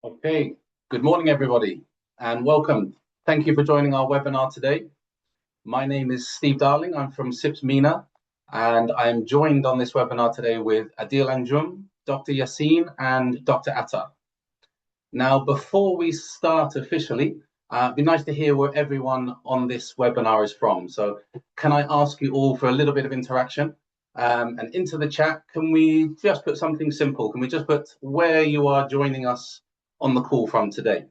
Okay, good morning, everybody, and welcome. Thank you for joining our webinar today. My name is Steve Darling. I'm from CIPS MENA, and I am joined on this webinar today with Adil Anjum, Dr. Yassin, and Dr. Atta. Now, before we start officially, it'd be nice to hear where everyone on this webinar is from. So can I ask you all for a little bit of interaction? And into the chat, can we just put something simple? Can we just put where you are joining us on the call from today?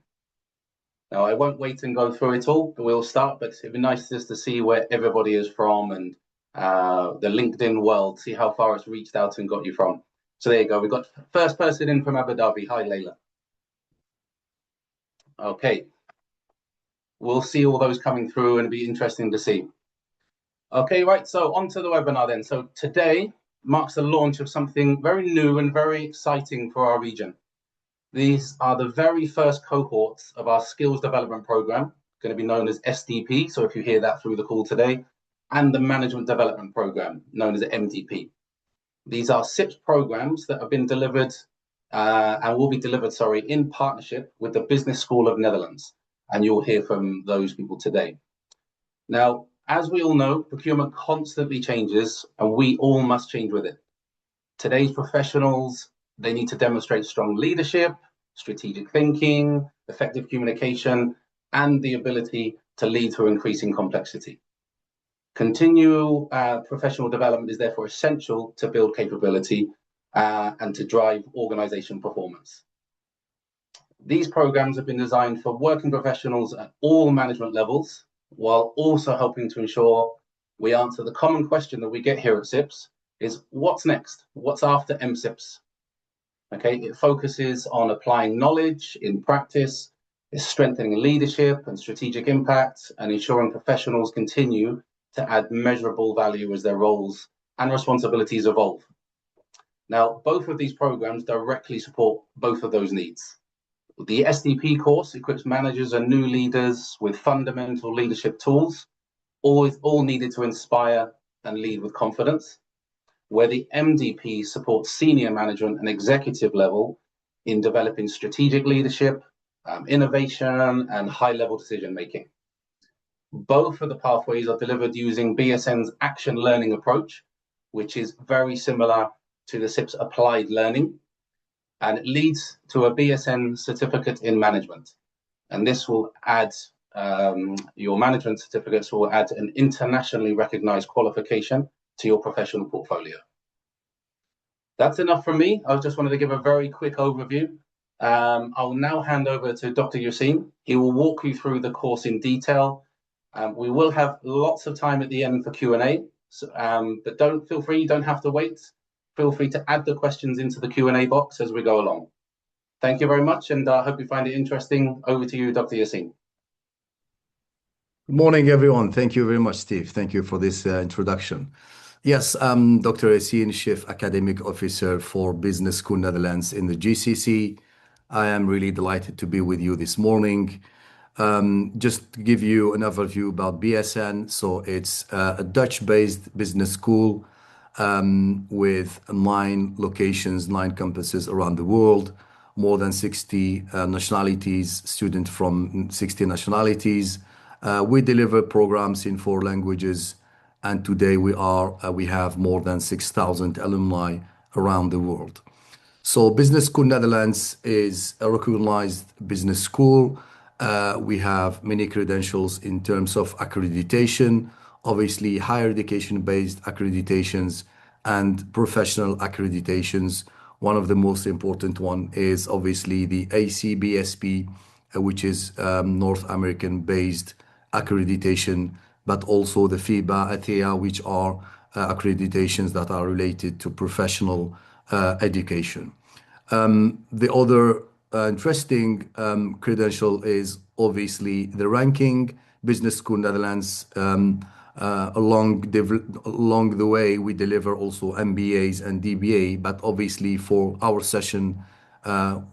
Now, I won't wait and go through it all, but we'll start, but it'd be nice just to see where everybody is from and the LinkedIn world, see how far it's reached out and got you from. So there you go. We've got first person in from Abu Dhabi. Hi, Layla. Okay. We'll see all those coming through and it'll be interesting to see. Okay, right. So on to the webinar then. So today marks the launch of something very new and very exciting for our region. These are the very first cohorts of our skills development program, going to be known as SDP. So if you hear that through the call today, and the management development program known as MDP. These are CIPS programs that have been delivered and will be delivered, in partnership with the Business School of Netherlands. And you'll hear from those people today. Now, as we all know, procurement constantly changes and we all must change with it. Today's professionals, they need to demonstrate strong leadership, strategic thinking, effective communication, and the ability to lead through increasing complexity. Continual professional development is therefore essential to build capability and to drive organization performance. These programs have been designed for working professionals at all management levels, while also helping to ensure we answer the common question that we get here at CIPS is what's next? What's after MCIPS? Okay, it focuses on applying knowledge in practice, it's strengthening leadership and strategic impact, and ensuring professionals continue to add measurable value as their roles and responsibilities evolve. Now, both of these programs directly support both of those needs. The SDP course equips managers and new leaders with fundamental leadership tools, all needed to inspire and lead with confidence, where the MDP supports senior management and executive level in developing strategic leadership, innovation, and high-level decision-making. Both of the pathways are delivered using BSN's action learning approach, which is very similar to the CIPS applied learning, and it leads to a BSN certificate in management. And this will add, your management certificates will add an internationally recognized qualification to your professional portfolio. That's enough from me. I just wanted to give a very quick overview. I'll now hand over to Dr. Yassin. He will walk you through the course in detail. We will have lots of time at the end for Q&A, but don't have to wait. Feel free to add the questions into the Q&A box as we go along. Thank you very much, and I hope you find it interesting. Over to you, Dr. Yassin. Good morning, everyone. Thank you very much, Steve. Thank you for this introduction. Yes, I'm Dr. Yassin, Chief Academic Officer for Business School Netherlands in the GCC. I am really delighted to be with you this morning. Just to give you an overview about BSN. So it's a Dutch-based business school with 9 locations, 9 campuses around the world, more than 60 nationalities, students from 60 nationalities. We deliver programs in 4 languages, and today we have more than 6,000 alumni around the world. So Business School Netherlands is a recognized business school. We have many credentials in terms of accreditation, obviously higher education-based accreditations and professional accreditations. One of the most important one is obviously the ACBSP, which is North American-based accreditation, but also the FIBA, ATEA, which are accreditations that are related to professional education. The other interesting credential is obviously the ranking. Business School Netherlands, along the way, we deliver also MBAs and DBA, but obviously for our session,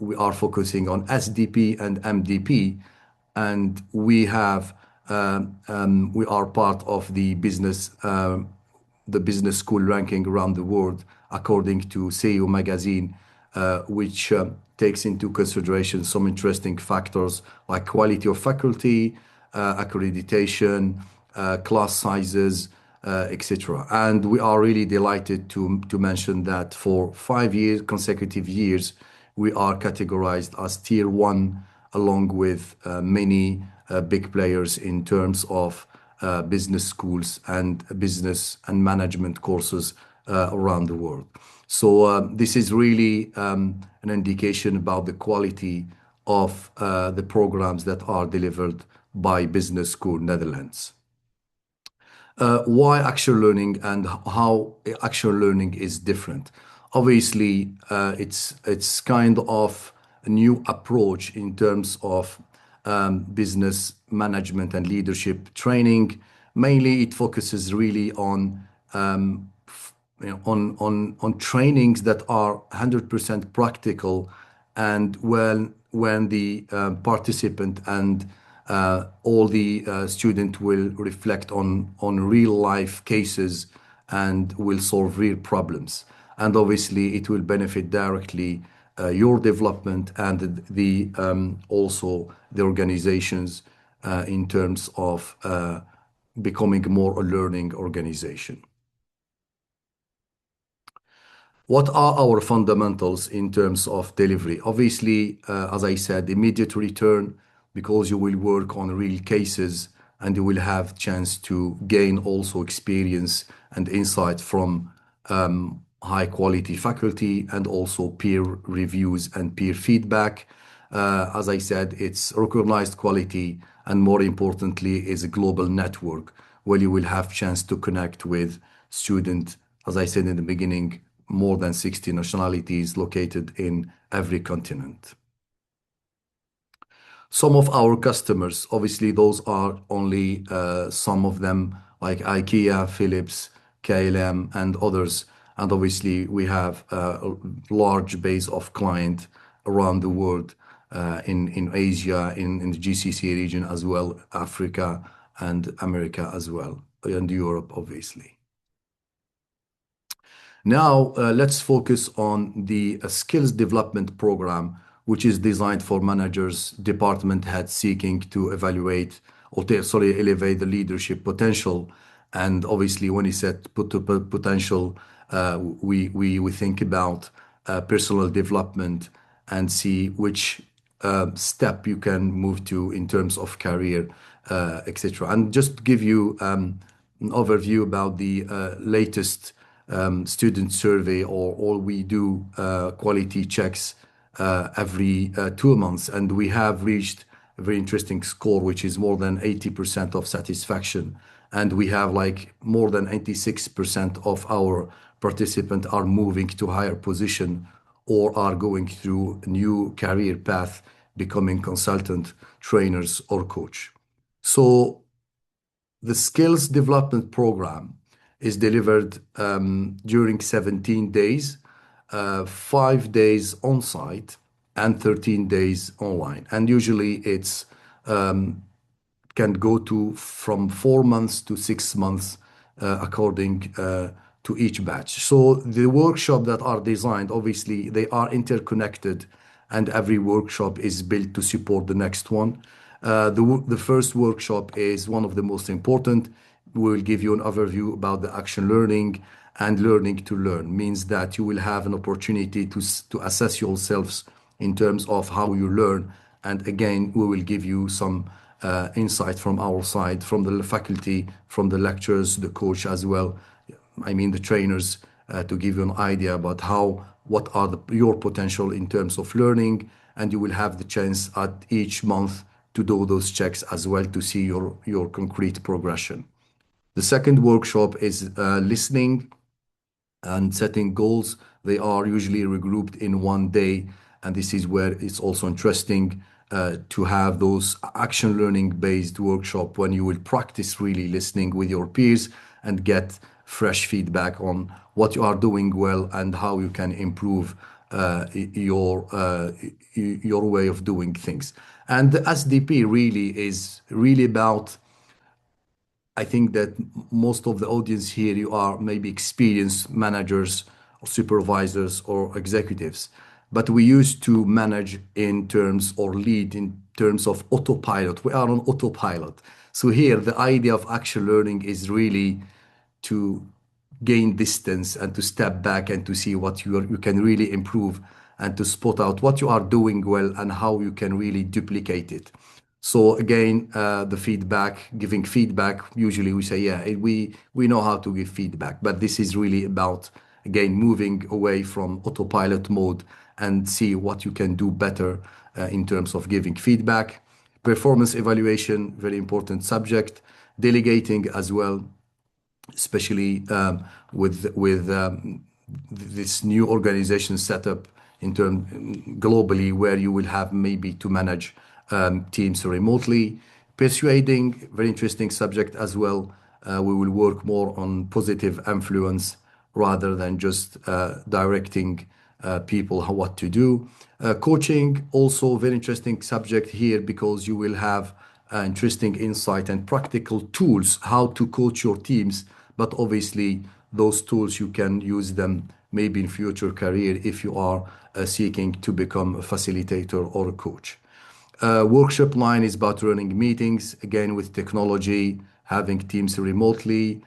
we are focusing on SDP and MDP, and we are part of the business school ranking around the world according to CEO magazine which takes into consideration some interesting factors like quality of faculty, accreditation, class sizes, etc. And we are really delighted to mention that for 5 years, consecutive years, we are categorized as tier one, along with many big players in terms of business schools and business and management courses around the world. So this is really an indication about the quality of the programs that are delivered by Business School Netherlands. Why action learning and how action learning is different? Obviously, it's kind of a new approach in terms of business management and leadership training. Mainly, it focuses really on on trainings that are 100% practical, and when the participant and all the student will reflect on real life cases and will solve real problems. And obviously, it will benefit directly your development and the also the organizations in terms of becoming more a learning organization. What are our fundamentals in terms of delivery? Obviously, as I said, immediate return, because you will work on real cases and you will have chance to gain also experience and insight from high quality faculty and also peer reviews and peer feedback. As I said, it's recognized quality, and more importantly, is a global network where you will have chance to connect with students, as I said in the beginning, more than 60 nationalities located in every continent. Some of our customers, obviously, those are only some of them, like IKEA, Philips, KLM, and others. And obviously, we have a large base of clients around the world, in Asia, in the GCC region as well, Africa and America as well, and Europe, obviously. Now, let's focus on the skills development program, which is designed for managers, department heads seeking to evaluate or elevate the leadership potential. And obviously, when you said potential, we think about personal development and see which step you can move to in terms of career, etc. And just to give you an overview about the latest student survey, or we do quality checks every 2 months, and we have reached a very interesting score, which is more than 80% of satisfaction. And we have like more than 86% of our participants are moving to higher position or are going through a new career path, becoming consultant, trainers, or coach. So the skills development program is delivered during 17 days, 5 days on site and 13 days online. And usually it's can go to from 4 months to 6 months, according to each batch. So the workshop that are designed, obviously, they are interconnected, and every workshop is built to support the next one. The first workshop is one of the most important. We will give you an overview about the action learning, and learning to learn means that you will have an opportunity to assess yourselves in terms of how you learn. And again, we will give you some insight from our side, from the faculty, from the lecturers, the coach as well. I mean, the trainers, to give you an idea about what are your potential in terms of learning. And you will have the chance at each month to do those checks as well to see your concrete progression. The second workshop is listening and setting goals. They are usually regrouped in one day, and this is where it's also interesting to have those action learning based workshop when you will practice really listening with your peers and get fresh feedback on what you are doing well and how you can improve your way of doing things. And the SDP really is really about, I think that most of the audience here, you are maybe experienced managers or supervisors or executives. but we used to manage in terms or lead in terms of autopilot. We are on autopilot. So here, the idea of action learning is really to gain distance and to step back and to see what you can really improve and to spot out what you are doing well and how you can really duplicate it. So again, the feedback, giving feedback, usually we say, yeah, we know how to give feedback, but this is really about, again, moving away from autopilot mode and see what you can do better in terms of giving feedback. Performance evaluation, very important subject. Delegating as well, especially with this new organization setup in term globally, where you will have maybe to manage teams remotely. Persuading, very interesting subject as well. We will work more on positive influence rather than just directing people what to do. Coaching, also very interesting subject here because you will have interesting insight and practical tools how to coach your teams. But obviously, those tools you can use them maybe in future career if you are seeking to become a facilitator or a coach. Workshop line is about running meetings, again with technology, having teams remotely,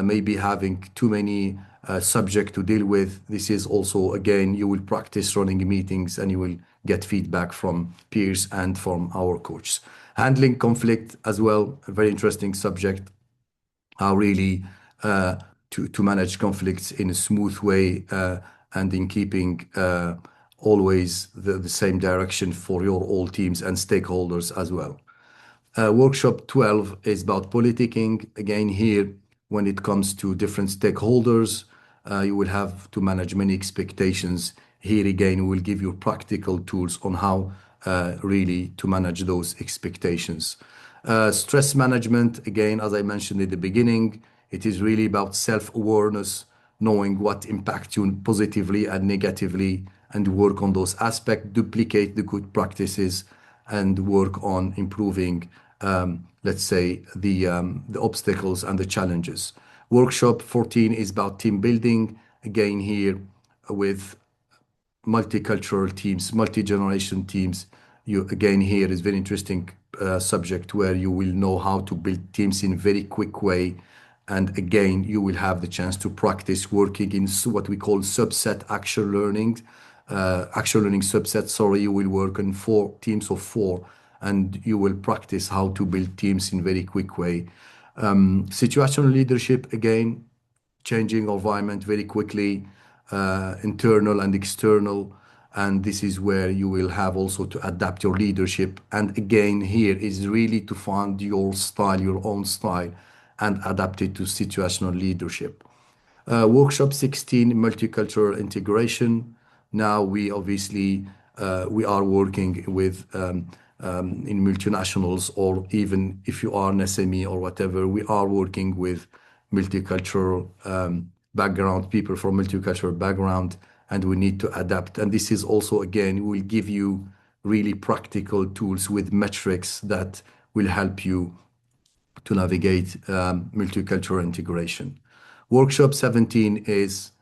maybe having too many subject to deal with. This is also, again, you will practice running meetings and you will get feedback from peers and from our coaches. Handling conflict as well, a very interesting subject, how really to manage conflicts in a smooth way and in keeping always the same direction for your all teams and stakeholders as well. Workshop 12 is about politicking. Again, here, when it comes to different stakeholders, you will have to manage many expectations. Here again, we'll give you practical tools on how really to manage those expectations. Stress management, again, as I mentioned at the beginning, it is really about self-awareness, knowing what impacts you positively and negatively, and work on those aspects, duplicate the good practices, and work on improving, let's say, the obstacles and the challenges. Workshop 14 is about team building. Again, here with multicultural teams, multi-generation teams. You again here is very interesting subject where you will know how to build teams in very quick way, and again you will have the chance to practice working in what we call subset action learning, action learning subset. Sorry, you will work in four teams of four, and you will practice how to build teams in very quick way. Situational leadership, again, changing environment very quickly, internal and external, and this is where you will have also to adapt your leadership. And again, here is really to find your style, your own style, and adapt it to situational leadership. Workshop 16, multicultural integration. Now we obviously we are working with in multinationals, or even if you are an SME or whatever, we are working with multicultural background, people from multicultural background, and we need to adapt. And this is also, again, will give you really practical tools with metrics that will help you to navigate multicultural integration. Workshop 17 is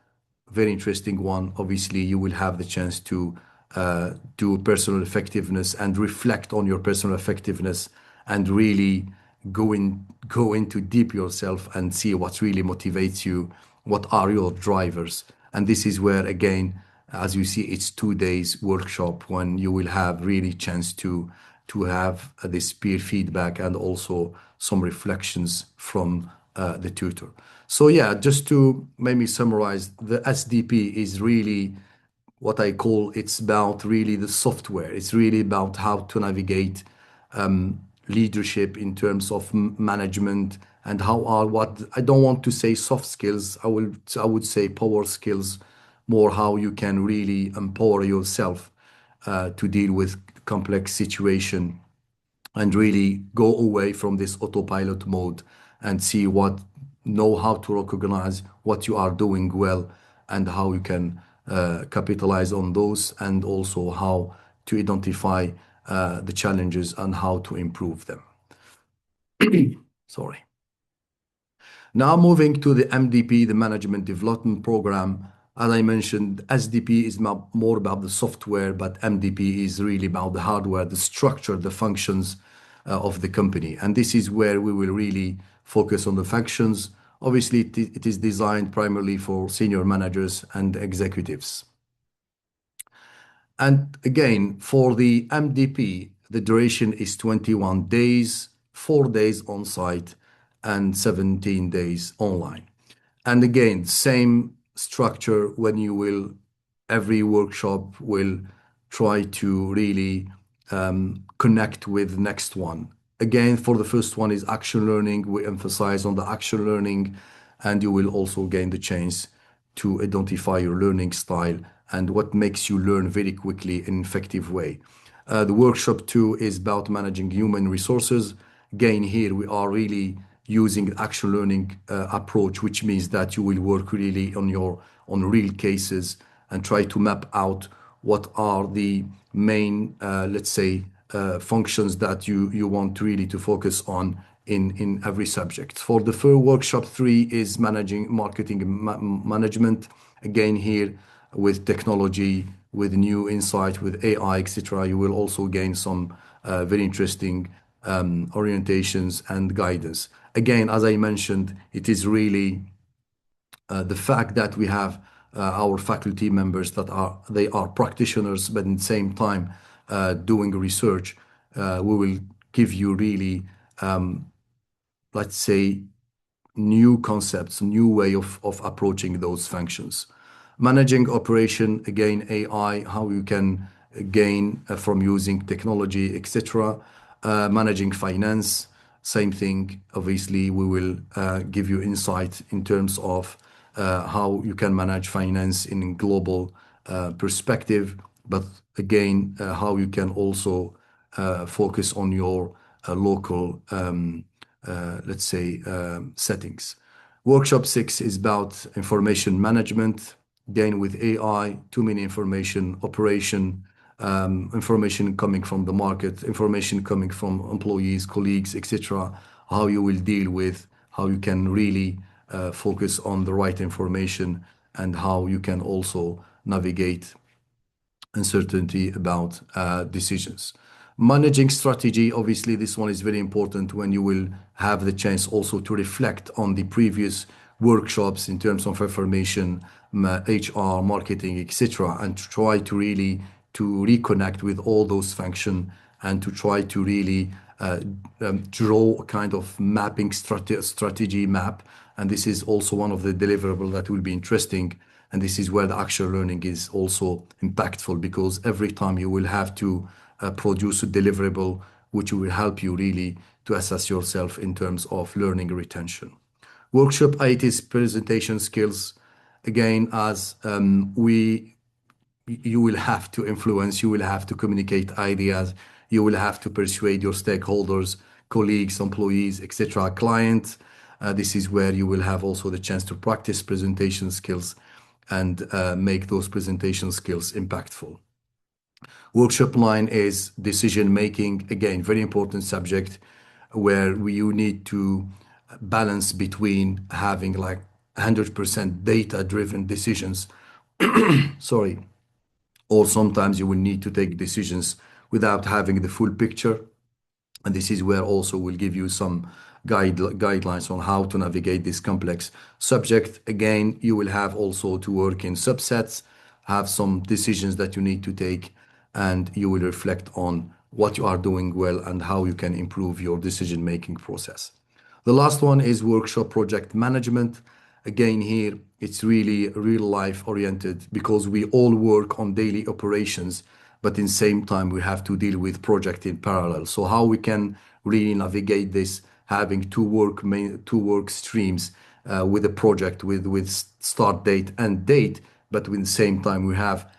a very interesting one. Obviously, you will have the chance to do personal effectiveness and reflect on your personal effectiveness and really go into deep yourself and see what really motivates you, what are your drivers. And this is where, again, as you see, it's 2 days workshop when you will have really chance to have this peer feedback and also some reflections from the tutor. So yeah, just to maybe summarize, the SDP is really what I call, it's about really the software. It's really about how to navigate leadership in terms of management and how are what I don't want to say soft skills. I would say power skills, more how you can really empower yourself to deal with complex situation and really go away from this autopilot mode and see what know how to recognize what you are doing well and how you can capitalize on those, and also how to identify the challenges and how to improve them. Sorry. Now moving to the MDP, the Management Development Program. As I mentioned, SDP is more about the software, but MDP is really about the hardware, the structure, the functions of the company. And this is where we will really focus on the functions. Obviously, it is designed primarily for senior managers and executives. And again, for the MDP, the duration is 21 days, 4 days on site, and 17 days online. And again, same structure when you will, every workshop will try to really connect with next one. Again, for the first one is action learning. We emphasize on the action learning, and you will also gain the chance to identify your learning style and what makes you learn very quickly in an effective way. The workshop two is about managing human resources. Again, here we are really using action learning approach, which means that you will work really on real cases and try to map out what are the main, let's say, functions that you want really to focus on in every subject. For the first workshop three is managing marketing and management. Again, here with technology, with new insight, with AI, etc., you will also gain some very interesting orientations and guidance. Again, as I mentioned, it is really the fact that we have our faculty members that are practitioners, but at the same time doing research. We will give you really, let's say, new concepts, new way of approaching those functions. Managing operation, again, AI, how you can gain from using technology, etc. Managing finance, same thing. Obviously, we will give you insight in terms of how you can manage finance in global perspective, but again, how you can also focus on your local, let's say, settings. Workshop six is about information management, again with AI, too many information, operation, information coming from the market, information coming from employees, colleagues, etc. How you will deal with, how you can really focus on the right information, and how you can also navigate uncertainty about decisions. Managing strategy, obviously, this one is very important when you will have the chance also to reflect on the previous workshops in terms of information, HR, marketing, etc., and to try to really to reconnect with all those functions and to try to really draw a kind of mapping strategy map. And this is also one of the deliverables that will be interesting. And this is where the actual learning is also impactful, because every time you will have to produce a deliverable which will help you really to assess yourself in terms of learning retention. Workshop 8 is presentation skills. Again, as you will have to influence, you will have to communicate ideas, you will have to persuade your stakeholders, colleagues, employees, etc., clients. This is where you will have also the chance to practice presentation skills and make those presentation skills impactful. Workshop 9 is decision making. Again, very important subject where you need to balance between having like 100% data driven decisions. Sorry. Or sometimes you will need to take decisions without having the full picture. And this is where also we'll give you some guidelines on how to navigate this complex subject. Again, you will have also to work in subsets, have some decisions that you need to take, and you will reflect on what you are doing well and how you can improve your decision-making process. The last one is workshop project management. Again, here it's really real life oriented because we all work on daily operations, but in the same time we have to deal with project in parallel. So how we can really navigate this, having two work streams with a project with start date and date, but at the same time we have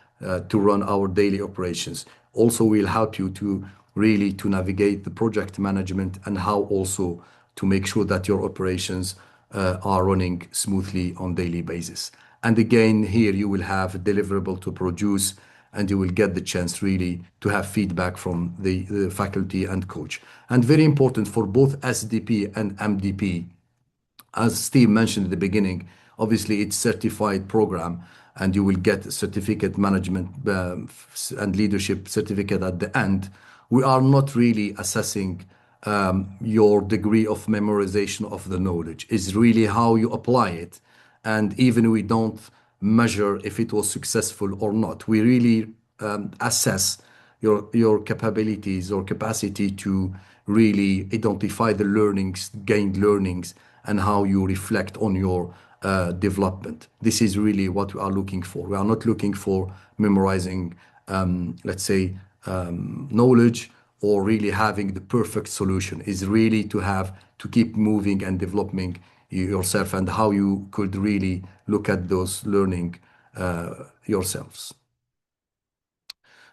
to run our daily operations. Also, we'll help you to really to navigate the project management and how also to make sure that your operations are running smoothly on daily basis. And again, here you will have a deliverable to produce, and you will get the chance really to have feedback from the faculty and coach. And very important for both SDP and MDP, as Steve mentioned at the beginning, obviously it's certified program, and you will get a certificate management and leadership certificate at the end. We are not really assessing your degree of memorization of the knowledge. It's really how you apply it. And even we don't measure if it was successful or not. We really assess your capabilities or capacity to really identify the learnings, gained learnings, and how you reflect on your development. This is really what we are looking for. We are not looking for memorizing, let's say, knowledge or really having the perfect solution. Is really to have to keep moving and developing yourself and how you could really look at those learning yourselves.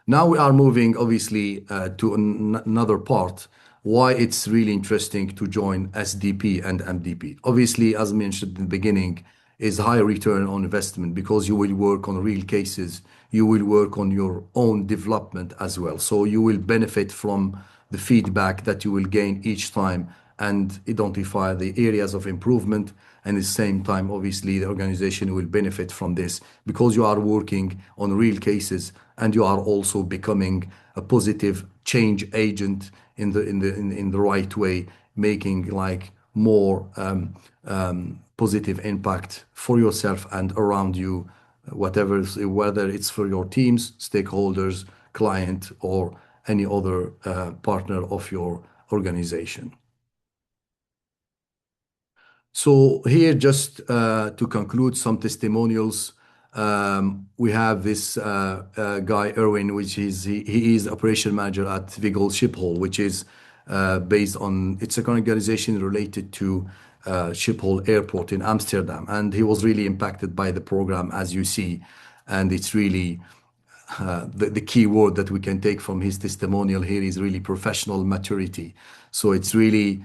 Now we are moving obviously to another part, why it's really interesting to join SDP and MDP. Obviously, as mentioned in the beginning, is high return on investment because you will work on real cases, you will work on your own development as well. So you will benefit from the feedback that you will gain each time and identify the areas of improvement. And at the same time, obviously, the organization will benefit from this because you are working on real cases and you are also becoming a positive change agent in the right way, making like more positive impact for yourself and around you, whether it's for your teams, stakeholders, client, or any other partner of your organization. So here, just to conclude some testimonials, we have this guy, Erwin, which is he is operation manager at Vigol Schiphol, which is based on, it's an organization related to Schiphol Airport in Amsterdam. And he was really impacted by the program, as you see. And it's really the key word that we can take from his testimonial here is really professional maturity. So it's really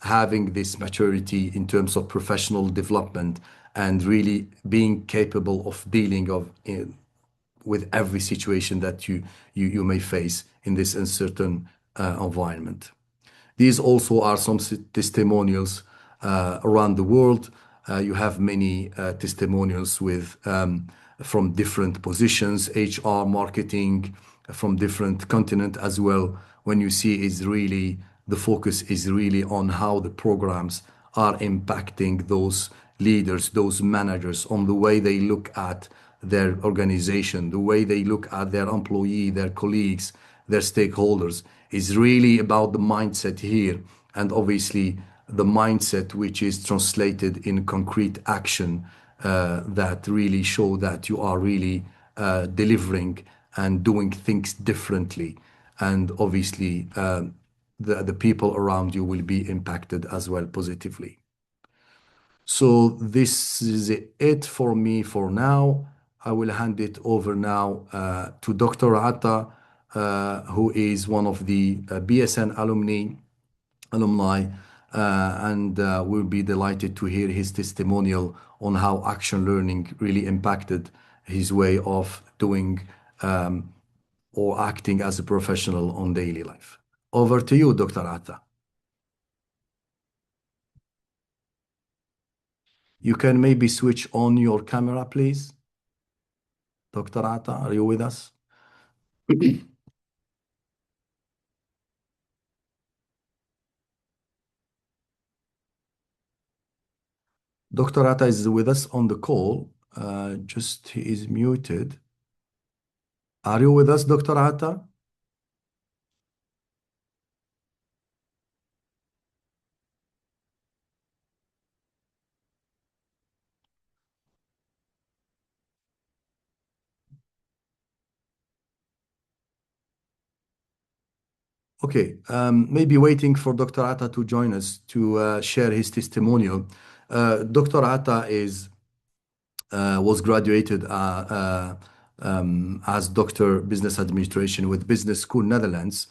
having this maturity in terms of professional development and really being capable of dealing with every situation that you may face in this uncertain environment. These also are some testimonials around the world. You have many testimonials with from different positions, HR, marketing, from different continent as well. When you see is really the focus is really on how the programs are impacting those leaders, those managers, on the way they look at their organization, the way they look at their employee, their colleagues, their stakeholders, is really about the mindset here. And obviously the mindset which is translated in concrete action that really show that you are really delivering and doing things differently. And obviously the people around you will be impacted as well positively. So this is it for me for now. I will hand it over now to Dr. Atta, who is one of the BSN alumni, and we'll be delighted to hear his testimonial on how action learning really impacted his way of doing or acting as a professional on daily life. Over to you, Dr. Atta. You can maybe switch on your camera, please. Dr. Atta, are you with us? Dr. Atta is with us on the call. Just he is muted. Are you with us, Dr. Atta? Okay, maybe waiting for Dr. Atta to join us to share his testimonial. Dr. Atta was graduated as Doctor Business Administration with Business School Netherlands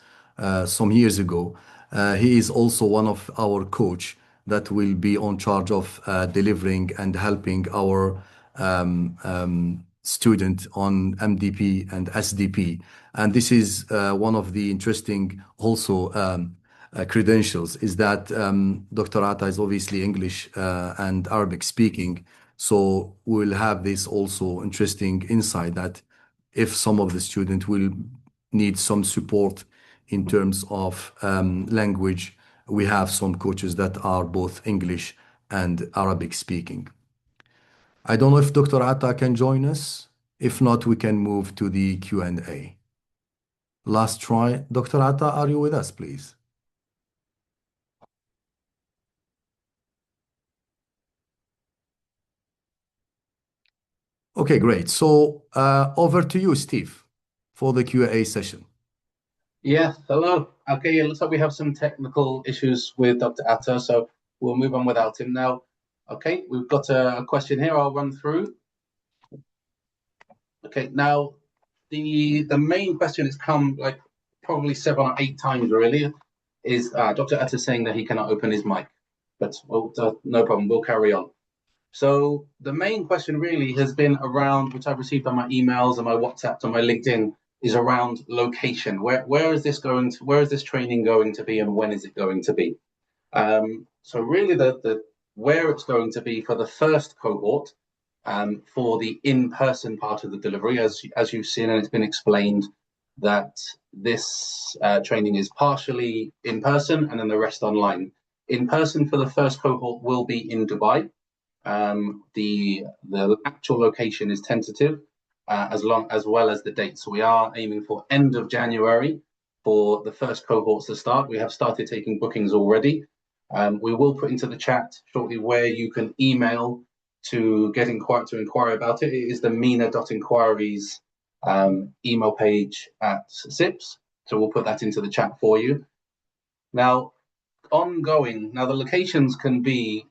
some years ago. He is also one of our coach that will be on charge of delivering and helping our student on MDP and SDP. And this is one of the interesting also credentials is that Dr. Atta is obviously English and Arabic speaking. So we'll have this also interesting insight that if some of the student will need some support in terms of language, we have some coaches that are both English and Arabic speaking. I don't know if Dr. Atta can join us. If not, we can move to the Q&A. Last try. Dr. Atta, are you with us, please? Okay, great. So over to you, Steve, for the Q&A session. Yeah, hello. Okay, it looks like we have some technical issues with Dr. Atta, so we'll move on without him now. Okay, we've got a question here I'll run through. Okay, now the main question has come like probably 7 or 8 times really, is Dr. Atta saying that he cannot open his mic, but no problem, we'll carry on. So the main question really has been around, which I've received on my emails and my WhatsApp and my LinkedIn, is around location. Where is this going to, where is this training going to be and when is it going to be? So really the where it's going to be for the first cohort, for the in-person part of the delivery, as you've seen and it's been explained, that this training is partially in person and then the rest online. In person for the first cohort will be in Dubai. The actual location is tentative, as well as the date. So we are aiming for end of January for the first cohorts to start. We have started taking bookings already. We will put into the chat shortly where you can email to inquire about it. It is the mina.inquiries email page at CIPS. So we'll put that into the chat for you. Now, the locations can be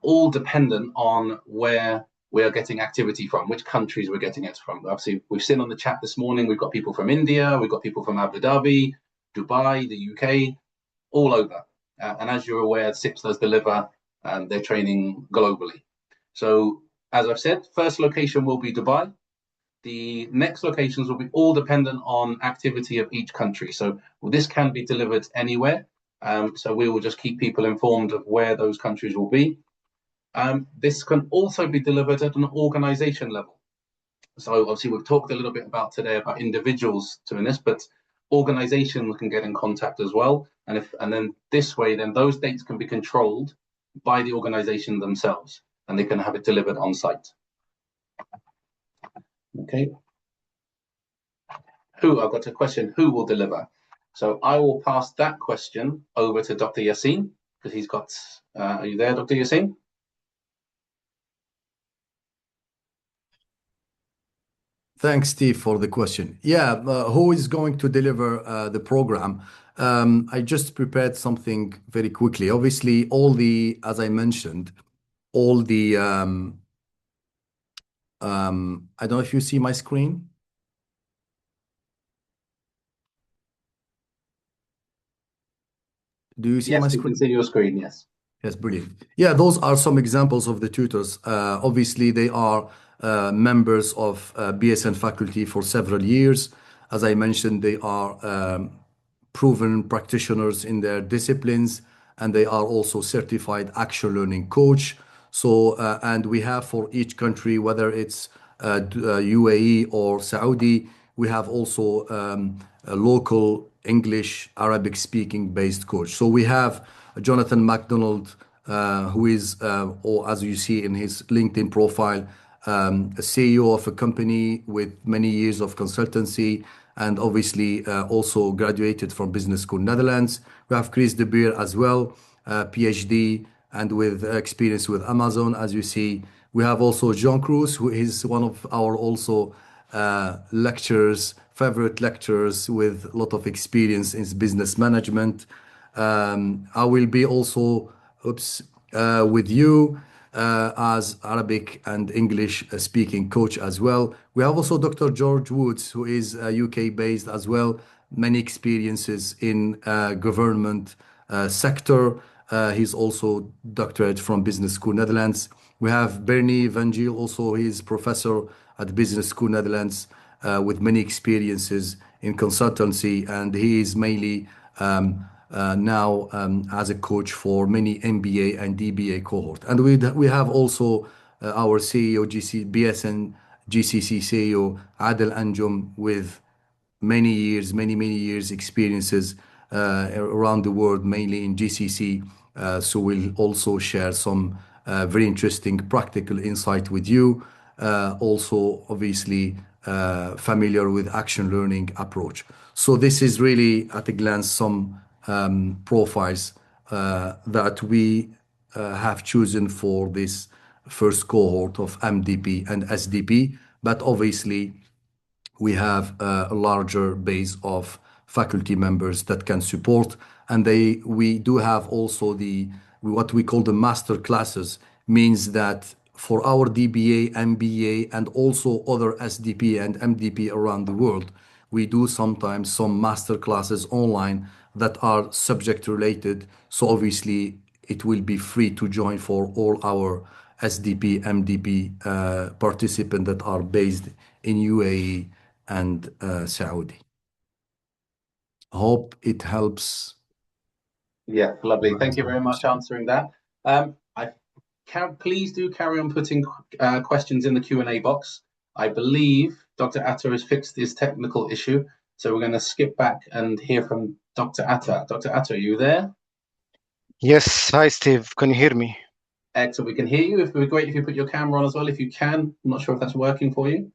all dependent on where we are getting activity from, which countries we're getting it from. Obviously, we've seen on the chat this morning, we've got people from India, we've got people from Abu Dhabi, Dubai, the UK, all over. And as you're aware, CIPS does deliver their training globally. So as I've said, first location will be Dubai. The next locations will be all dependent on activity of each country. So this can be delivered anywhere. So we will just keep people informed of where those countries will be. This can also be delivered at an organization level. So obviously we've talked a little bit about today about individuals doing this, but organizations can get in contact as well. And then this way, then those dates can be controlled by the organization themselves and they can have it delivered on site. Okay. I've got a question, who will deliver? So I will pass that question over to Dr. Yassin, because he's got, are you there, Dr. Yassin? Thanks, Steve, for the question. Yeah, who is going to deliver the program? I just prepared something very quickly. Obviously, as I mentioned, I don't know if you see my screen. Do you see my Yes, we screen? can see your screen, yes. Yes, brilliant. Yeah, those are some examples of the tutors. Obviously, they are members of BSN faculty for several years. As I mentioned, they are proven practitioners in their disciplines, and they are also certified action learning coach. So, and we have for each country, whether it's UAE or Saudi, we have also a local English, Arabic speaking based coach. So we have Jonathan MacDonald, who is, or as you see in his LinkedIn profile, a CEO of a company with many years of consultancy and obviously also graduated from Business School Netherlands. We have Chris De Beer as well, PhD, and with experience with Amazon, as you see. We have also Jean Cruz, who is one of our also lecturers, favorite lecturers with a lot of experience in business management. I will be also with you as Arabic and English speaking coach as well. We have also Dr. George Woods, who is UK based as well, many experiences in government sector. He's also doctorate from Business School Netherlands. We have Bernie Van Giel, also he's professor at Business School Netherlands with many experiences in consultancy, and he is mainly now as a coach for many MBA and DBA cohort. And we have also our CEO, BSN GCC CEO, Adel Anjum, with many years experiences around the world, mainly in GCC. So we'll also share some very interesting practical insight with you. Also, obviously, familiar with action learning approach. So this is really at a glance some profiles that we have chosen for this first cohort of MDP and SDP, but obviously we have a larger base of faculty members that can support, and we do have also the what we call the master classes, means that for our DBA, MBA, and also other SDP and MDP around the world, we do sometimes some master classes online that are subject related. So obviously it will be free to join for all our SDP, MDP participants that are based in UAE and Saudi. Hope it helps. Yeah, lovely. Thank you very much for answering that. Please do carry on putting questions in the Q&A box. I believe Dr. Atta has fixed his technical issue, so we're going to skip back and hear from Dr. Atta. Dr. Atta, are you there? Yes. Hi, Steve. Can you hear me? Excellent. We can hear you. It would be great if you put your camera on as well, if you can. I'm not sure if that's working for you.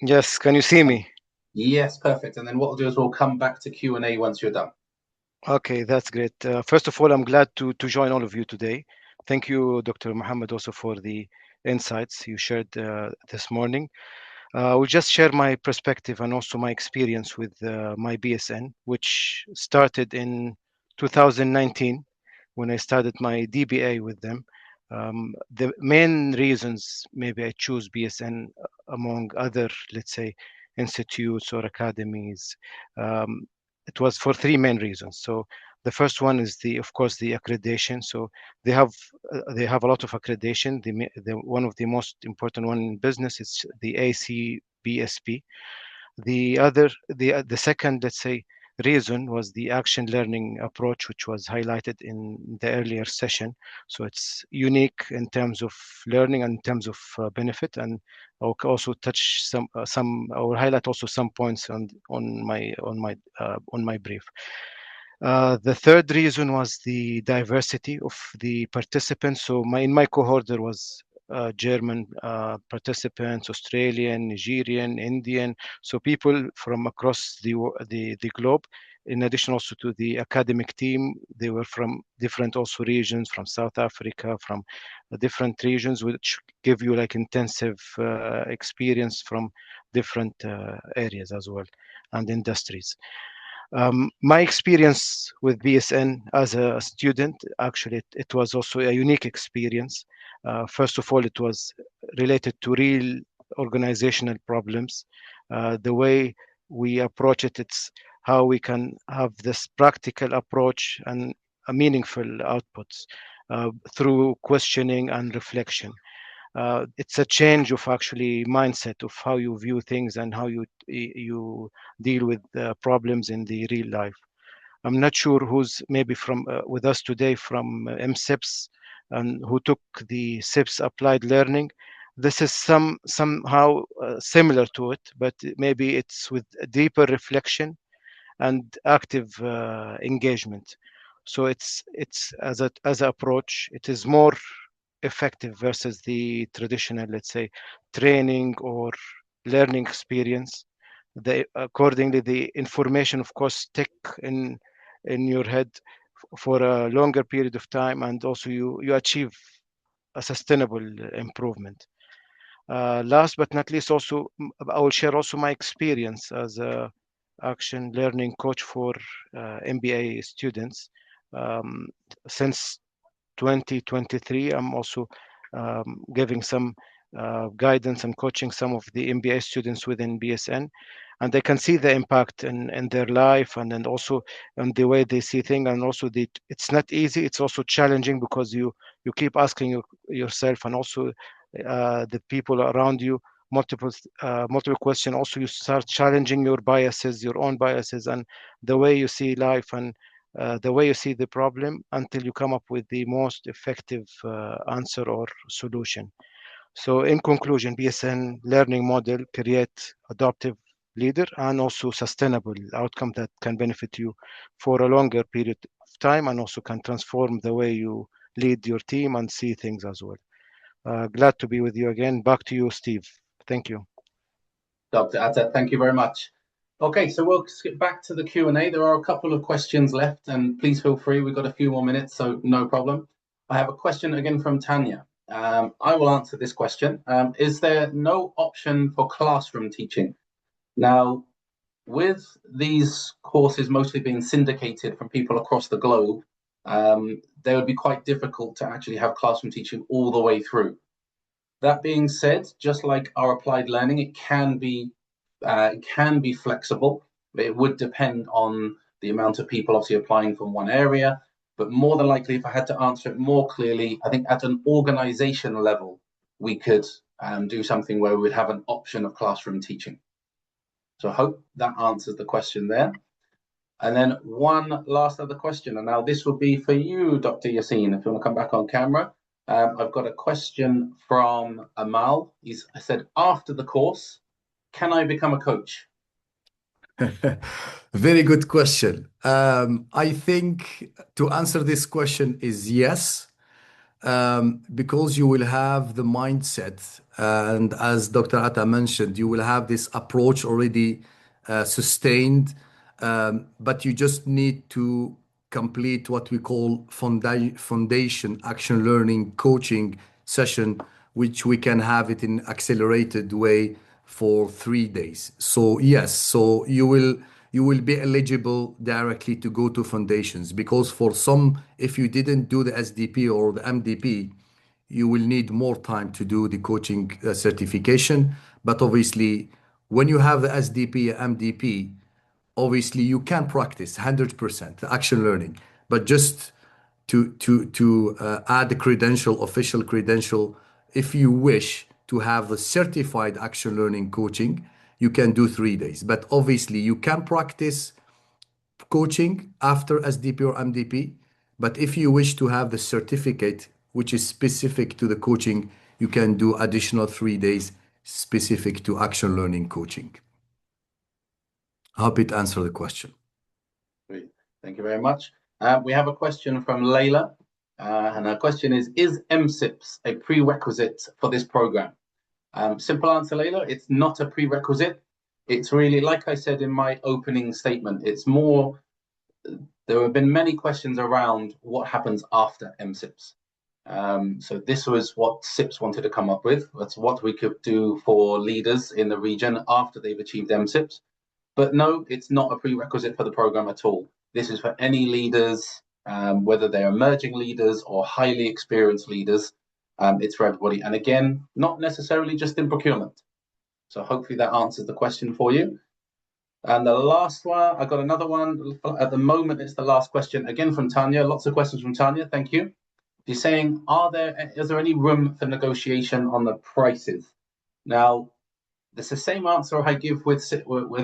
Yes. Can you see me? Yes, perfect. And then what we'll do is we'll come back to Q&A once you're done. Okay, that's great. First of all, I'm glad to join all of you today. Thank you, Dr. Mohammed, also for the insights you shared this morning. I will just share my perspective and also my experience with my BSN, which started in 2019 when I started my DBA with them. The main reasons maybe I choose BSN among other, let's say, institutes or academies, it was for three main reasons. So the first one is of course, the accreditation. So they have a lot of accreditation. One of the most important one in business is the ACBSP. The second, let's say, reason was the action learning approach, which was highlighted in the earlier session. So it's unique in terms of learning and in terms of benefit. And I'll also touch I will highlight also some points on my brief. The third reason was the diversity of the participants. So in my cohort there was German participants, Australian, Nigerian, Indian, so people from across the globe. In addition also to the academic team, they were from different also regions, from South Africa, from different regions, which give you like intensive experience from different areas as well and industries. My experience with BSN as a student, actually, it was also a unique experience. First of all, it was related to real organizational problems. The way we approach it, it's how we can have this practical approach and a meaningful outputs through questioning and reflection. It's a change of actually mindset of how you view things and how you deal with problems in the real life. I'm not sure who's maybe from with us today from MCIPS and who took the CIPS applied learning. This is somehow similar to it, but maybe it's with a deeper reflection and active engagement. So it's as an approach, it is more effective versus the traditional, let's say, training or learning experience. Accordingly, the information, of course, stick in your head for a longer period of time, and also you achieve a sustainable improvement. Last but not least, also I will share also my experience as a action learning coach for MBA students. Since 2023, I'm also giving some guidance and coaching some of the MBA students within BSN, and they can see the impact in their life and then also on the way they see things. And also it's not easy, it's also challenging, because you keep asking yourself and also the people around you multiple questions. Also you start challenging your biases, your own biases, and the way you see life and the way you see the problem, until you come up with the most effective answer or solution. So in conclusion, BSN learning model create adaptive leader and also sustainable outcome that can benefit you for a longer period of time and also can transform the way you lead your team and see things as well. Glad to be with you again. Back to you, Steve. Thank you. Dr. Atta, thank you very much. Okay, so we'll skip back to the Q&A. There are a couple of questions left, and please feel free. We've got a few more minutes, so no problem. I have a question again from Tanya. I will answer this question. Is there no option for classroom teaching? Now, with these courses mostly being syndicated from people across the globe, they would be quite difficult to actually have classroom teaching all the way through. That being said, just like our applied learning, it can be flexible. It would depend on the amount of people obviously applying from one area, but more than likely, if I had to answer it more clearly, I think at an organization level, we could do something where we would have an option of classroom teaching. So I hope that answers the question there. And then one last other question, and now this will be for you, Dr. Yassin, if you want to come back on camera. I've got a question from Amal. He said, after the course, can I become a coach? Very good question. I think to answer this question is yes, because you will have the mindset, and as Dr. Atta mentioned, you will have this approach already sustained, but you just need to complete what we call foundation action learning coaching session, which we can have it in accelerated way for 3 days. So yes, so you will be eligible directly to go to foundations, because for some, if you didn't do the SDP or the MDP, you will need more time to do the coaching certification. But obviously, when you have the SDP, MDP, obviously you can practice 100% action learning, but just to add the credential, official credential, if you wish to have the certified action learning coaching, you can do 3 days. But obviously you can practice coaching after SDP or MDP. But if you wish to have the certificate, which is specific to the coaching, you can do additional 3 days specific to action learning coaching. I hope it answered the question. Great. Thank you very much. We have a question from Layla, and her question is MSIPS a prerequisite for this program? Simple answer, Layla, it's not a prerequisite. It's really, like I said in my opening statement, it's more, there have been many questions around what happens after MSIPS. So this was what CIPS wanted to come up with. That's what we could do for leaders in the region after they've achieved MSIPS. But no, it's not a prerequisite for the program at all. This is for any leaders, whether they're emerging leaders or highly experienced leaders. It's for everybody. And again, not necessarily just in procurement. So hopefully that answers the question for you. And the last one, I got another one. At the moment, it's the last question, again from Tanya. Lots of questions from Tanya. Thank you. She's saying, is there any room for negotiation on the prices? Now, it's the same answer I give with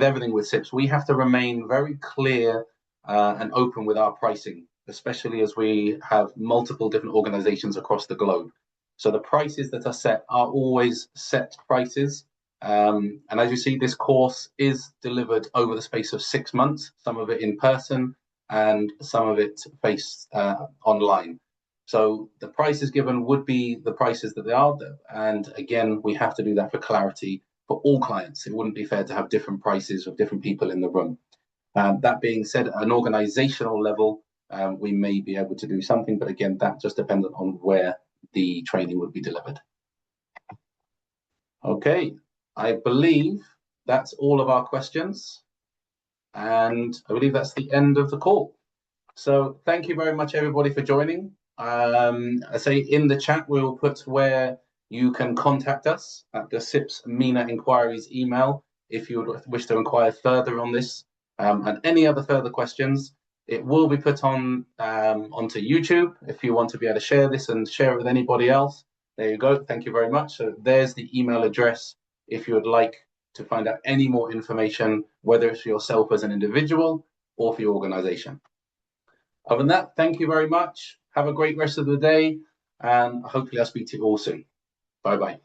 everything with CIPS. We have to remain very clear and open with our pricing, especially as we have multiple different organizations across the globe. So the prices that are set are always set prices. And as you see, this course is delivered over the space of 6 months, some of it in person and some of it based online. So the prices given would be the prices that they are. And again, we have to do that for clarity for all clients. It wouldn't be fair to have different prices of different people in the room. That being said, at an organizational level, we may be able to do something, but again, that just depends on where the training would be delivered. Okay, I believe that's all of our questions. And I believe that's the end of the call. So thank you very much, everybody, for joining. I say in the chat, we'll put where you can contact us at the CIPS MENA inquiries email if you would wish to inquire further on this and any other further questions. It will be put on onto YouTube if you want to be able to share this and share it with anybody else. There you go. Thank you very much. So there's the email address if you would like to find out any more information, whether it's for yourself as an individual or for your organization. Other than that, thank you very much. Have a great rest of the day, and hopefully I'll speak to you all soon. Bye-bye.